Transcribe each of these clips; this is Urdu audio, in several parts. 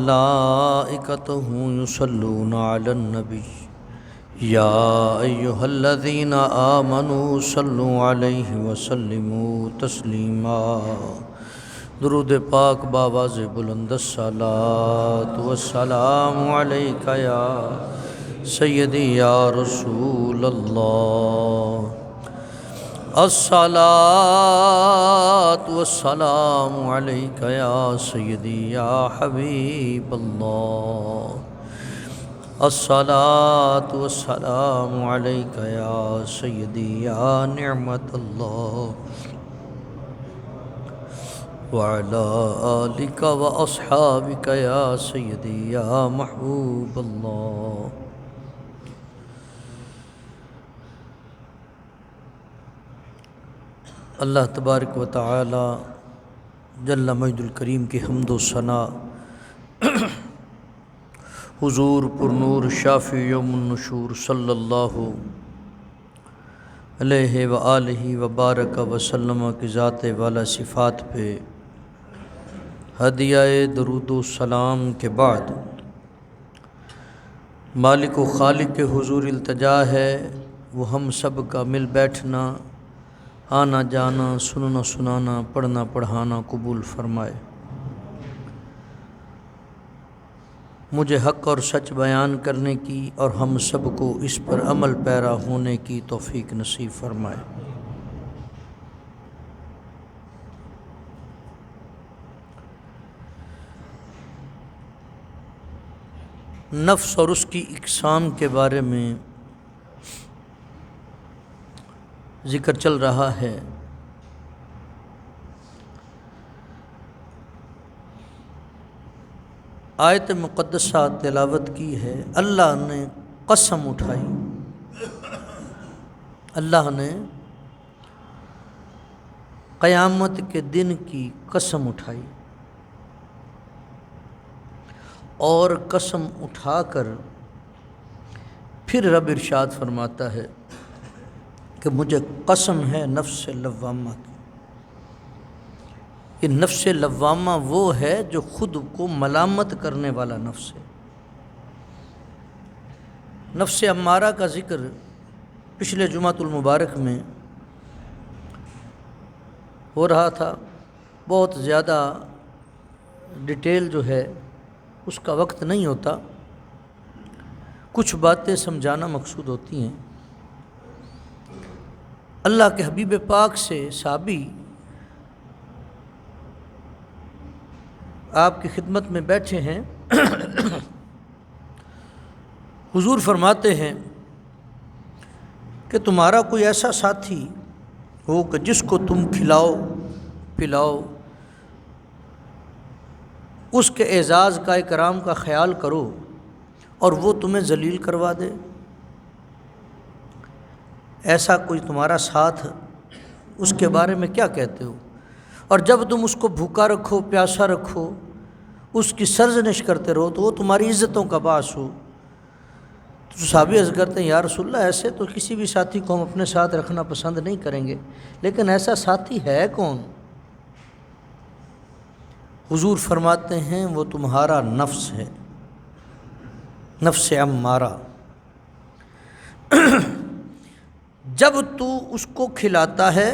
وملائكته يصلون على النبي يا أيها الذين آمنوا صلوا عليه وسلموا تسلیما۔ درود پاک بآواز بلند الصلاۃ والسلام علیک یا سیدی یا رسول اللہ، الصلاۃ والسلام علیک یا سیدی یا حبیب اللہ، الصلاۃ والسلام علیک یا سیدی یا نعمت اللہ، وعلی آلک واصحابک یا سیدی یا محبوب اللہ۔ اللہ تبارک و تعالی جل مجد الکریم کی حمد و ثنا حضور پر نور شافی یوم النشور صلی اللہ علیہ وآلہ وبارک وسلم کی ذات والا صفات پہ ہدیہ درود و سلام کے بعد مالک و خالق کے حضور التجا ہے وہ ہم سب کا مل بیٹھنا، آنا جانا، سننا سنانا، پڑھنا پڑھانا قبول فرمائے۔ مجھے حق اور سچ بیان کرنے کی اور ہم سب کو اس پر عمل پیرا ہونے کی توفیق نصیب فرمائے۔ نفس اور اس کی اقسام کے بارے میں ذکر چل رہا ہے۔ آیت مقدسہ تلاوت کی ہے، اللہ نے قسم اٹھائی، اللہ نے قیامت کے دن کی قسم اٹھائی، اور قسم اٹھا کر پھر رب ارشاد فرماتا ہے کہ مجھے قسم ہے نفس لوامہ کی۔ یہ نفس لوامہ وہ ہے جو خود کو ملامت کرنے والا نفس ہے۔ نفس امارہ کا ذکر پچھلے جمعۃ المبارک میں ہو رہا تھا، بہت زیادہ ڈیٹیل جو ہے اس کا وقت نہیں ہوتا، کچھ باتیں سمجھانا مقصود ہوتی ہیں۔ اللہ کے حبیب پاک سے صحابی آپ کی خدمت میں بیٹھے ہیں، حضور فرماتے ہیں کہ تمہارا کوئی ایسا ساتھی ہو کہ جس کو تم کھلاؤ پلاؤ، اس کے اعزاز کا اکرام کا خیال کرو اور وہ تمہیں ذلیل کروا دے، ایسا کوئی تمہارا ساتھ، اس کے بارے میں کیا کہتے ہو؟ اور جب تم اس کو بھوکا رکھو پیاسا رکھو، اس کی سرزنش کرتے رہو تو وہ تمہاری عزتوں کا باعث ہو۔ تو صحابی عرض کرتے ہیں یا رسول اللہ ایسے تو کسی بھی ساتھی کو ہم اپنے ساتھ رکھنا پسند نہیں کریں گے، لیکن ایسا ساتھی ہے کون؟ حضور فرماتے ہیں وہ تمہارا نفس ہے، نفس امارہ۔ جب تو اس کو کھلاتا ہے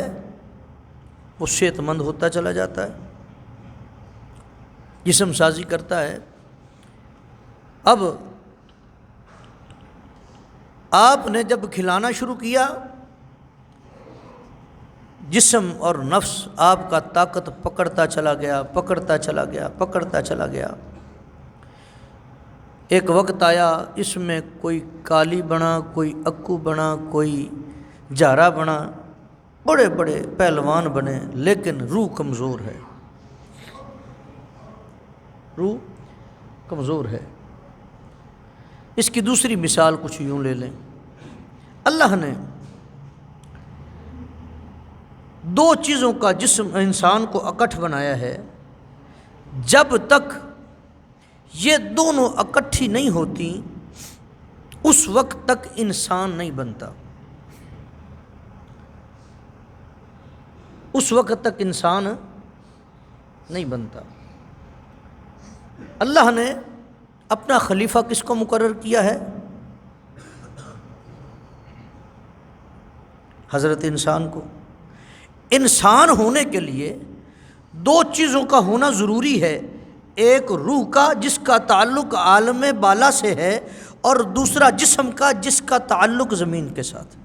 وہ صحت مند ہوتا چلا جاتا ہے، جسم سازی کرتا ہے۔ اب آپ نے جب کھلانا شروع کیا، جسم اور نفس آپ کا طاقت پکڑتا چلا گیا، پکڑتا چلا گیا، پکڑتا چلا گیا۔ ایک وقت آیا اس میں کوئی کالی بنا، کوئی اکو بنا، کوئی جارا بنا، بڑے بڑے پہلوان بنے، لیکن روح کمزور ہے، روح کمزور ہے۔ اس کی دوسری مثال کچھ یوں لے لیں، اللہ نے دو چیزوں کا جسم انسان کو اکٹھ بنایا ہے، جب تک یہ دونوں اکٹھی نہیں ہوتی اس وقت تک انسان نہیں بنتا، اس وقت تک انسان نہیں بنتا۔ اللہ نے اپنا خلیفہ کس کو مقرر کیا ہے؟ حضرت انسان کو۔ انسان ہونے کے لیے دو چیزوں کا ہونا ضروری ہے، ایک روح کا جس کا تعلق عالم بالا سے ہے، اور دوسرا جسم کا جس کا تعلق زمین کے ساتھ۔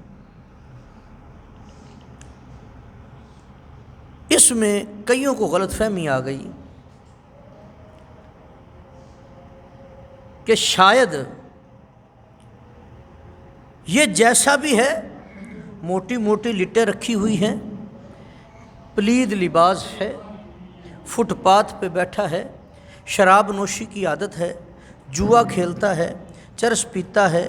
اس میں کئیوں کو غلط فہمی آ گئی کہ شاید یہ جیسا بھی ہے، موٹی موٹی لٹیں رکھی ہوئی ہیں، پلید لباس ہے، فٹ پاتھ پہ بیٹھا ہے، شراب نوشی کی عادت ہے، جوا کھیلتا ہے، چرس پیتا ہے،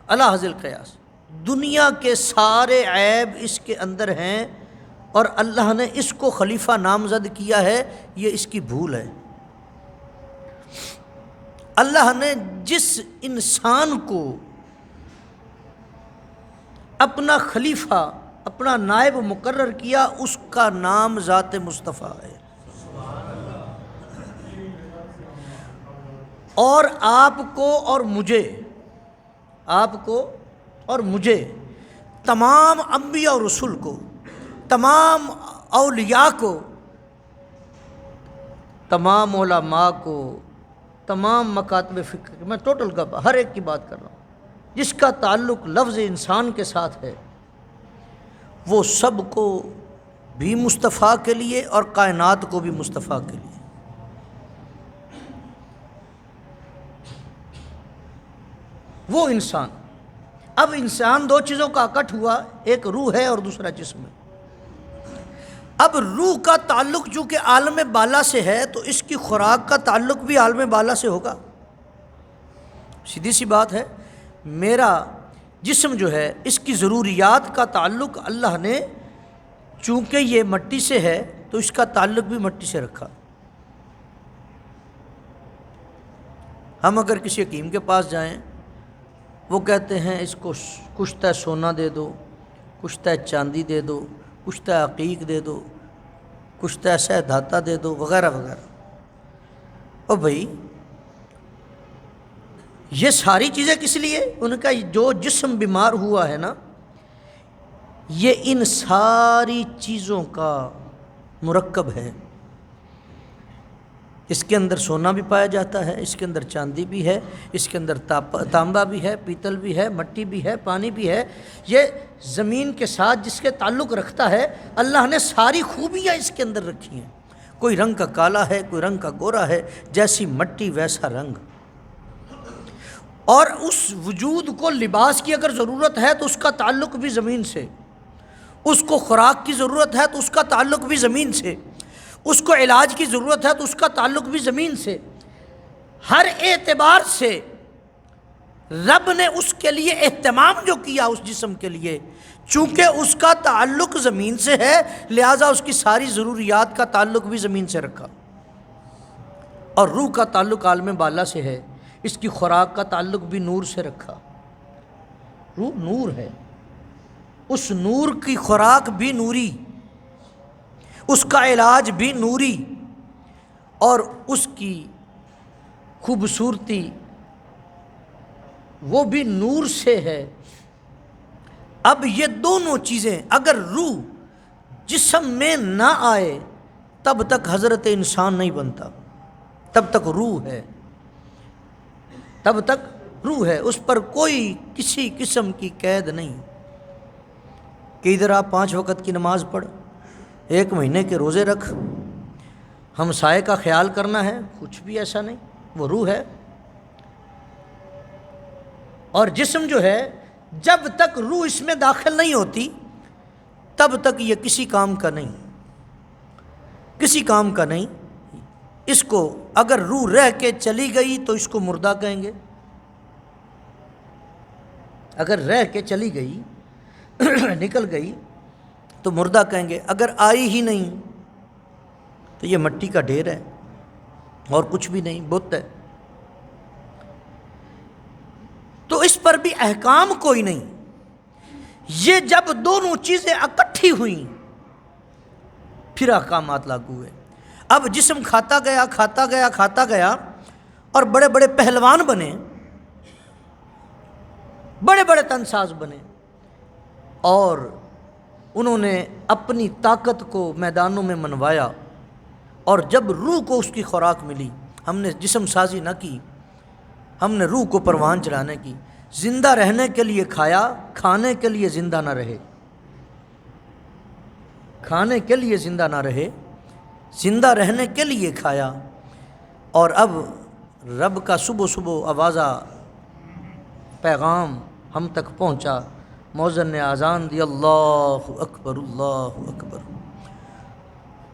الی حاصل قیاس دنیا کے سارے عیب اس کے اندر ہیں، اور اللہ نے اس کو خلیفہ نامزد کیا ہے، یہ اس کی بھول ہے۔ اللہ نے جس انسان کو اپنا خلیفہ، اپنا نائب مقرر کیا، اس کا نام ذات مصطفیٰ ہے۔ اور آپ کو اور مجھے تمام انبیاء اور رسول کو، تمام اولیاء کو، تمام علماء کو، تمام مکاتب فکر، میں ٹوٹل کا ہر ایک کی بات کر رہا ہوں جس کا تعلق لفظ انسان کے ساتھ ہے، وہ سب کو بھی مصطفیٰ کے لیے اور کائنات کو بھی مصطفیٰ کے لیے۔ وہ انسان، اب انسان دو چیزوں کا اکٹھ ہوا، ایک روح ہے اور دوسرا جسم ہے۔ اب روح کا تعلق چونکہ عالم بالا سے ہے تو اس کی خوراک کا تعلق بھی عالم بالا سے ہوگا، سیدھی سی بات ہے۔ میرا جسم جو ہے اس کی ضروریات کا تعلق اللہ نے، چونکہ یہ مٹی سے ہے تو اس کا تعلق بھی مٹی سے رکھا۔ ہم اگر کسی حکیم کے پاس جائیں، وہ کہتے ہیں اس کو کچھ تہ سونا دے دو، کچھ تہ چاندی دے دو، کچھ تہ عقیق دے دو، کچھ تہ سہ دھاتا دے دو، وغیرہ وغیرہ۔ اور بھائی یہ ساری چیزیں کس لیے؟ ان کا جو جسم بیمار ہوا ہے نا، یہ ان ساری چیزوں کا مرکب ہے۔ اس کے اندر سونا بھی پایا جاتا ہے، اس کے اندر چاندی بھی ہے، اس کے اندر تانبا بھی ہے، پیتل بھی ہے، مٹی بھی ہے، پانی بھی ہے۔ یہ زمین کے ساتھ جس کے تعلق رکھتا ہے، اللہ نے ساری خوبیاں اس کے اندر رکھی ہیں۔ کوئی رنگ کا کالا ہے، کوئی رنگ کا گورا ہے، جیسی مٹی ویسا رنگ۔ اور اس وجود کو لباس کی اگر ضرورت ہے تو اس کا تعلق بھی زمین سے، اس کو خوراک کی ضرورت ہے تو اس کا تعلق بھی زمین سے، اس کو علاج کی ضرورت ہے تو اس کا تعلق بھی زمین سے۔ ہر اعتبار سے رب نے اس کے لیے اہتمام جو کیا اس جسم کے لیے، چونکہ اس کا تعلق زمین سے ہے، لہٰذا اس کی ساری ضروریات کا تعلق بھی زمین سے رکھا۔ اور روح کا تعلق عالم بالا سے ہے، اس کی خوراک کا تعلق بھی نور سے رکھا۔ روح نور ہے، اس نور کی خوراک بھی نوری، اس کا علاج بھی نوری، اور اس کی خوبصورتی وہ بھی نور سے ہے۔ اب یہ دونوں چیزیں اگر روح جسم میں نہ آئے تب تک حضرت انسان نہیں بنتا، تب تک روح ہے، تب تک روح ہے، اس پر کوئی کسی قسم کی قید نہیں کہ ادھر آپ 5 وقت کی نماز پڑھ، 1 مہینے کے روزے رکھ، ہمسائے کا خیال کرنا ہے، کچھ بھی ایسا نہیں، وہ روح ہے۔ اور جسم جو ہے جب تک روح اس میں داخل نہیں ہوتی تب تک یہ کسی کام کا نہیں، کسی کام کا نہیں۔ اس کو اگر روح رہ کے چلی گئی تو اس کو مردہ کہیں گے، اگر رہ کے چلی گئی نکل گئی تو مردہ کہیں گے، اگر آئی ہی نہیں تو یہ مٹی کا ڈھیر ہے اور کچھ بھی نہیں، بت ہے۔ تو اس پر بھی احکام کوئی نہیں۔ یہ جب دونوں چیزیں اکٹھی ہوئیں پھر احکامات لاگو ہوئے۔ اب جسم کھاتا گیا اور بڑے بڑے پہلوان بنے، بڑے بڑے تنساز بنے، اور انہوں نے اپنی طاقت کو میدانوں میں منوایا، اور جب روح کو اس کی خوراک ملی، ہم نے جسم سازی نہ کی، ہم نے روح کو پروان چڑھانے کی، زندہ رہنے کے لیے کھایا، کھانے کے لیے زندہ نہ رہے، کھانے کے لیے زندہ نہ رہے، زندہ رہنے کے لیے کھایا، اور اب رب کا صبح صبح آوازہ پیغام ہم تک پہنچا، مؤذن نے اذان دی، اللہ اکبر اللہ اکبر،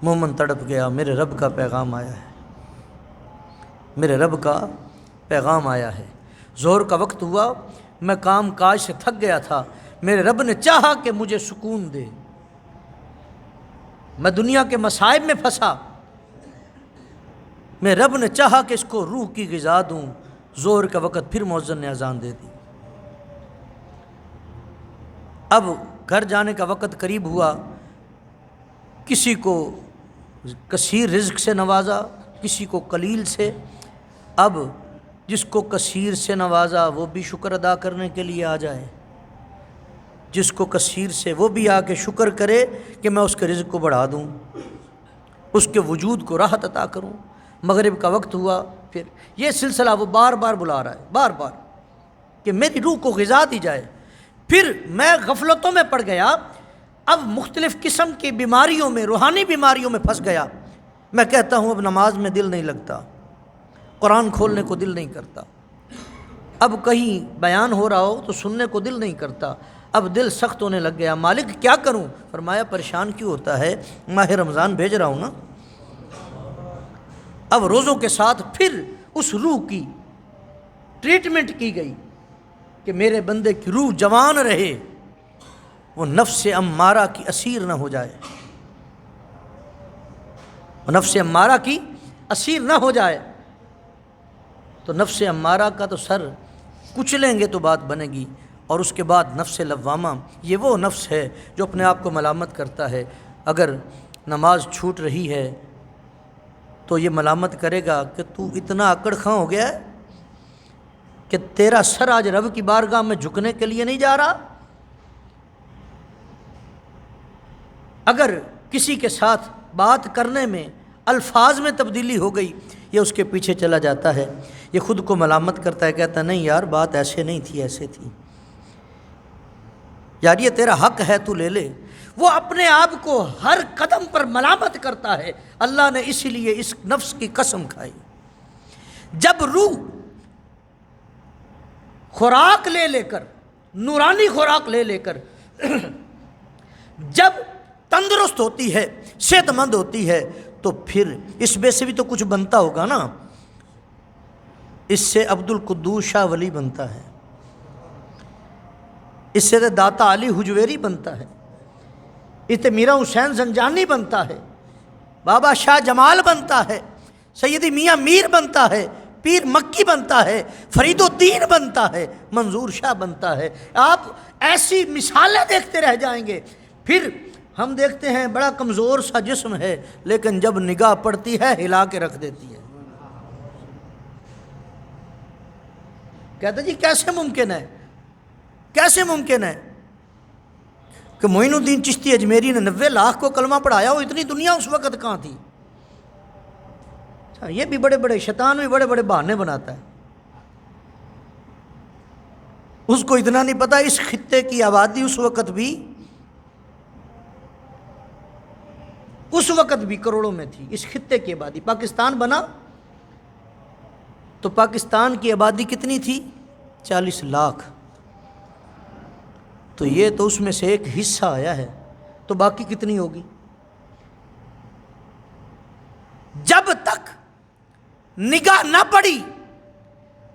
مومن تڑپ گیا، میرے رب کا پیغام آیا ہے، میرے رب کا پیغام آیا ہے۔ ظہر کا وقت ہوا، میں کام کاج سے تھک گیا تھا، میرے رب نے چاہا کہ مجھے سکون دے، میں دنیا کے مصائب میں پھنسا، میرے رب نے چاہا کہ اس کو روح کی غذا دوں۔ ظہر کا وقت پھر مؤذن نے اذان دے دی، اب گھر جانے کا وقت قریب ہوا، کسی کو کثیر رزق سے نوازا، کسی کو قلیل سے، اب جس کو کثیر سے نوازا وہ بھی شکر ادا کرنے کے لیے آ جائے، جس کو کثیر سے وہ بھی آ کے شکر کرے کہ میں اس کے رزق کو بڑھا دوں، اس کے وجود کو راحت عطا کروں۔ مغرب کا وقت ہوا، پھر یہ سلسلہ وہ بار بار بلا رہا ہے، بار بار کہ میری روح کو غذا دی جائے۔ پھر میں غفلتوں میں پڑ گیا، اب مختلف قسم کی بیماریوں میں، روحانی بیماریوں میں پھنس گیا۔ میں کہتا ہوں اب نماز میں دل نہیں لگتا، قرآن کھولنے کو دل نہیں کرتا، اب کہیں بیان ہو رہا ہو تو سننے کو دل نہیں کرتا، اب دل سخت ہونے لگ گیا۔ مالک کیا کروں؟ فرمایا پریشان کیوں ہوتا ہے، ماہ رمضان بھیج رہا ہوں نا۔ اب روزوں کے ساتھ پھر اس روح کی ٹریٹمنٹ کی گئی کہ میرے بندے کی روح جوان رہے، وہ نفس امارہ کی اسیر نہ ہو جائے، وہ نفس امارہ کی اسیر نہ ہو جائے۔ تو نفس امارہ کا تو سر کچلیں گے تو بات بنے گی، اور اس کے بعد نفس لوامہ، یہ وہ نفس ہے جو اپنے آپ کو ملامت کرتا ہے۔ اگر نماز چھوٹ رہی ہے تو یہ ملامت کرے گا کہ تو اتنا اکڑ خاں ہو گیا ہے کہ تیرا سر آج رب کی بارگاہ میں جھکنے کے لیے نہیں جا رہا۔ اگر کسی کے ساتھ بات کرنے میں الفاظ میں تبدیلی ہو گئی، یہ اس کے پیچھے چلا جاتا ہے، یہ خود کو ملامت کرتا ہے، کہتا ہے نہیں یار بات ایسے نہیں تھی، ایسے تھی، یار یہ تیرا حق ہے تو لے لے۔ وہ اپنے آپ کو ہر قدم پر ملامت کرتا ہے۔ اللہ نے اسی لیے اس نفس کی قسم کھائی۔ جب روح خوراک لے کر، نورانی خوراک لے کر جب تندرست ہوتی ہے، صحت مند ہوتی ہے، تو پھر اس میں سے بھی تو کچھ بنتا ہوگا نا۔ اس سے عبد القدوس شاہ ولی بنتا ہے، اس سے داتا علی حجویری بنتا ہے، اس سے میرا حسین زنجانی بنتا ہے، بابا شاہ جمال بنتا ہے، سیدی میاں میر بنتا ہے، پیر مکی بنتا ہے، فرید الدین بنتا ہے، منظور شاہ بنتا ہے۔ آپ ایسی مثالیں دیکھتے رہ جائیں گے۔ پھر ہم دیکھتے ہیں بڑا کمزور سا جسم ہے، لیکن جب نگاہ پڑتی ہے ہلا کے رکھ دیتی ہے۔ کہتے جی کیسے ممکن ہے، کیسے ممکن ہے کہ معین الدین چشتی اجمیری نے 90 لاکھ کو کلمہ پڑھایا ہو؟ اتنی دنیا اس وقت کہاں تھی؟ یہ بھی بڑے بڑے شیطان بھی بڑے بڑے بہانے بناتا ہے، اس کو اتنا نہیں پتا اس خطے کی آبادی اس وقت بھی کروڑوں میں تھی۔ اس خطے کی آبادی، پاکستان بنا تو پاکستان کی آبادی کتنی تھی؟ 40 لاکھ، تو یہ تو اس میں سے ایک حصہ آیا ہے، تو باقی کتنی ہوگی؟ جب تک نگاہ نہ پڑی،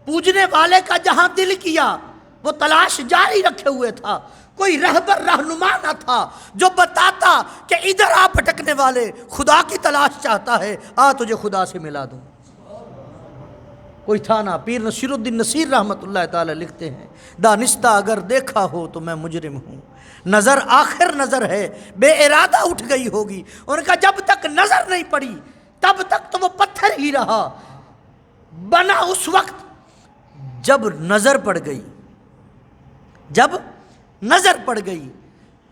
پوجنے والے کا جہاں دل کیا وہ تلاش جاری رکھے ہوئے تھا، کوئی رہبر رہنما نہ تھا جو بتاتا کہ ادھر آ بھٹکنے والے، خدا کی تلاش چاہتا ہے، آ تجھے خدا سے ملا دوں، کوئی تھا نہ۔ پیر نصیر الدین نصیر رحمۃ اللہ تعالی لکھتے ہیں، دانستہ اگر دیکھا ہو تو میں مجرم ہوں، نظر آخر نظر ہے بے ارادہ اٹھ گئی ہوگی۔ ان کا جب تک نظر نہیں پڑی، تب تک تو وہ پتھر ہی رہا، بنا اس وقت جب نظر پڑ گئی، جب نظر پڑ گئی،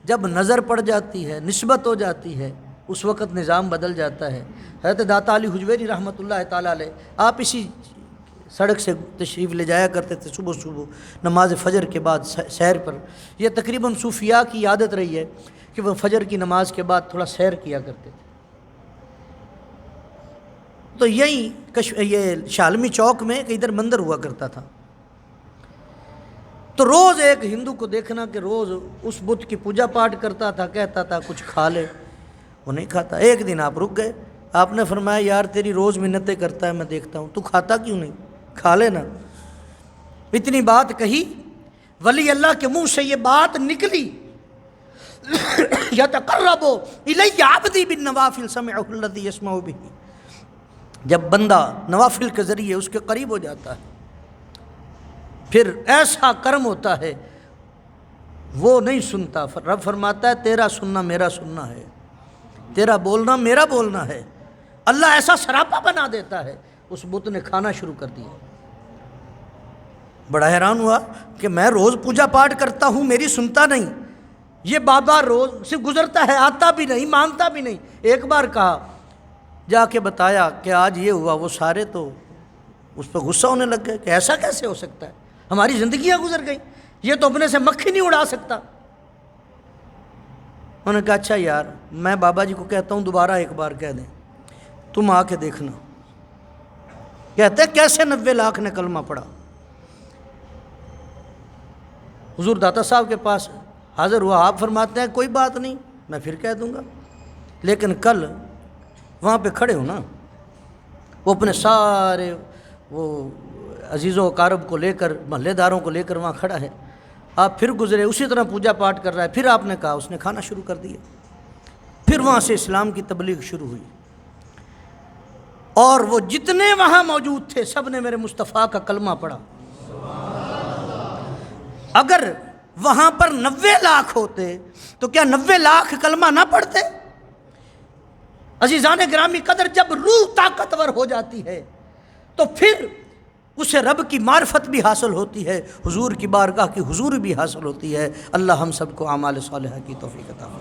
جب نظر پڑ جاتی ہے، نسبت ہو جاتی ہے، اس وقت نظام بدل جاتا ہے۔ حضرت داتا علی حجویری رحمۃ اللہ تعالیٰ علیہ، آپ اسی سڑک سے تشریف لے جایا کرتے تھے صبح صبح نماز فجر کے بعد سیر پر۔ یہ تقریباً صوفیاء کی عادت رہی ہے کہ وہ فجر کی نماز کے بعد تھوڑا سیر کیا کرتے تھے۔ تو یہ شالمی چوک میں کہ ادھر مندر ہوا کرتا تھا، تو روز ایک ہندو کو دیکھنا کہ روز اس بت کی پوجا پاٹ کرتا تھا، کہتا تھا کچھ کھا لے، وہ نہیں کھاتا۔ ایک دن آپ رک گئے، آپ نے فرمایا یار تیری روز منتیں کرتا ہے، میں دیکھتا ہوں، تو کھاتا کیوں نہیں، کھا لینا۔ اتنی بات کہی، ولی اللہ کے منہ سے یہ بات نکلی، یتقرب الی عبدی بالنوافل سمعہ الذی یسمع بہ، جب بندہ نوافل کے ذریعے اس کے قریب ہو جاتا ہے پھر ایسا کرم ہوتا ہے وہ نہیں سنتا۔ رب فرماتا ہے تیرا سننا میرا سننا ہے، تیرا بولنا میرا بولنا ہے۔ اللہ ایسا سراپا بنا دیتا ہے۔ اس بت نے کھانا شروع کر دیا۔ بڑا حیران ہوا کہ میں روز پوجا پاٹ کرتا ہوں، میری سنتا نہیں، یہ بابا روز سے گزرتا ہے، آتا بھی نہیں، مانتا بھی نہیں۔ ایک بار کہا، جا کے بتایا کہ آج یہ ہوا، وہ سارے تو اس پہ غصہ ہونے لگ گئے کہ ایسا کیسے ہو سکتا ہے، ہماری زندگیاں گزر گئیں، یہ تو اپنے سے مکھی نہیں اڑا سکتا۔ انہوں نے کہا اچھا یار، میں بابا جی کو کہتا ہوں دوبارہ ایک بار کہہ دیں، تم آ کے دیکھنا۔ کہتے ہیں کیسے 90 لاکھ نے کلمہ پڑھا۔ حضور داتا صاحب کے پاس حاضر ہوا، آپ فرماتے ہیں کوئی بات نہیں، میں پھر کہہ دوں گا، لیکن کل وہاں پہ کھڑے ہو نا، وہ اپنے سارے وہ عزیز و اقارب کو لے کر، محلے داروں کو لے کر وہاں کھڑا ہے، آپ پھر گزرے، اسی طرح پوجا پاٹ کر رہا ہے، پھر آپ نے کہا، اس نے کھانا شروع کر دیا۔ پھر وہاں سے اسلام کی تبلیغ شروع ہوئی، اور وہ جتنے وہاں موجود تھے سب نے میرے مصطفیٰ کا کلمہ پڑھا۔ اگر وہاں پر 90 لاکھ ہوتے تو کیا 90 لاکھ کلمہ نہ پڑھتے؟ عزیزان گرامی قدر، جب روح طاقتور ہو جاتی ہے تو پھر اسے رب کی معرفت بھی حاصل ہوتی ہے، حضور کی بارگاہ کی حضور بھی حاصل ہوتی ہے۔ اللہ ہم سب کو اعمال صالحہ کی توفیق عطا فرمائے۔